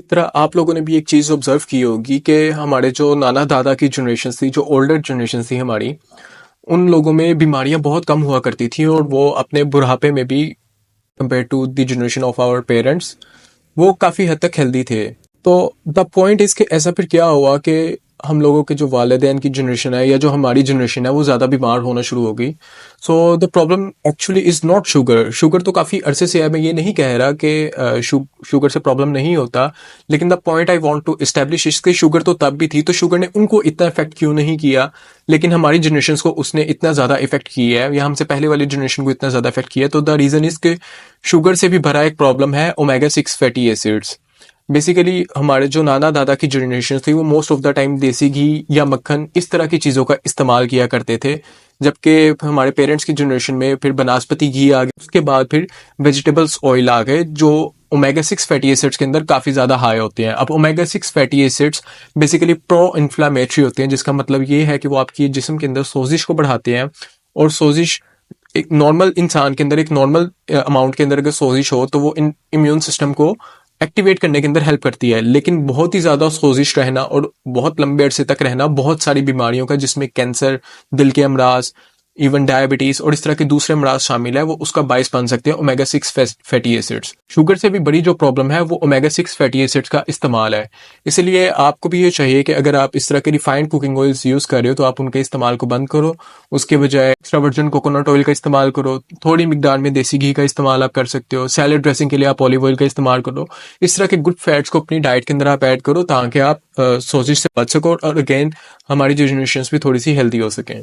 इस तरह आप लोगों ने भी एक चीज़ ऑब्जर्व की होगी कि हमारे जो नाना दादा की जनरेशन थी, जो ओल्डर जनरेशन थी हमारी, उन लोगों में बीमारियां बहुत कम हुआ करती थी और वो अपने बुढ़ापे में भी compare to the generation of our parents वो काफ़ी हद तक हेल्दी थे। तो द पॉइंट इज़ कि ऐसा फिर क्या हुआ कि हम लोगों के जो वालिदैन की जनरेशन है या जो हमारी जनरेशन है वो ज़्यादा बीमार होना शुरू हो गई। So the problem actually is not sugar. Sugar तो काफ़ी अरसे से है, मैं ये नहीं कह रहा कि शुगर से प्रॉब्लम नहीं होता, लेकिन the point I want to establish is कि शुगर तो तब भी थी, तो शुगर ने उनको इतना इफेक्ट क्यों नहीं किया, लेकिन हमारी जनरेशन को उसने इतना ज़्यादा इफेक्ट किया है या हमसे पहले वाली जनरेशन को इतना ज़्यादा इफेक्ट किया है। तो द रीज़न इज़ कि शुगर से भी भरा एक प्रॉब्लम है ओमेगा 6 फैटी एसिड्स। बेसिकली हमारे जो नाना दादा की जनरेशन थी वो मोस्ट ऑफ द टाइम देसी घी या मक्खन इस तरह की चीज़ों का इस्तेमाल किया करते थे, जबकि हमारे पेरेंट्स की जनरेशन में फिर बनास्पति घी आ गया, उसके बाद फिर वेजिटेबल्स ऑयल आ गए जो ओमेगा 6 फैटी एसिड्स के अंदर काफ़ी ज़्यादा हाई होते हैं। अब omega 6 fatty acids basically pro inflammatory होते हैं, जिसका मतलब ये है कि वो आपकी जिस्म के अंदर सोजिश को बढ़ाते हैं। और सोजिश एक नॉर्मल इंसान के अंदर, एक नॉर्मल अमाउंट के अंदर अगर सोजिश हो तो वो इम्यून सिस्टम को एक्टिवेट करने के अंदर हेल्प करती है। लेकिन बहुत ही ज़्यादा सोजिश रहना और बहुत लंबे अरसे तक रहना बहुत सारी बीमारियों का, जिसमें कैंसर, दिल के अमराज, इवन डायबिटीज और इस तरह के दूसरे अमराज शामिल है, वो उसका बायस बन सकते हैं ओमेगा 6 फैटी एसिड्स। शुगर से भी बड़ी जो प्रॉब्लम है वो ओमेगा 6 फैटी एसिड्स का इस्तेमाल है। इसलिए आपको भी ये चाहिए कि अगर आप इस तरह के रिफाइंड कुकिंग ऑयल्स यूज़ कर रहे हो तो आप उनके इस्तेमाल को बंद करो। उसके बजाय एक्स्ट्रा वर्जिन कोकोनट ऑयल का इस्तेमाल करो, थोड़ी मिकदार में देसी घी का इस्तेमाल आप कर सकते हो, सैलेड ड्रेसिंग के लिए आप ऑलिव ऑयल का इस्तेमाल करो। इस तरह के गुड फैट्स को अपनी डाइट के अंदर आप ऐड करो ताकि आप सोजिश से बच सको और अगेन हमारी जनरेशन भी थोड़ी सी हेल्दी हो सकें।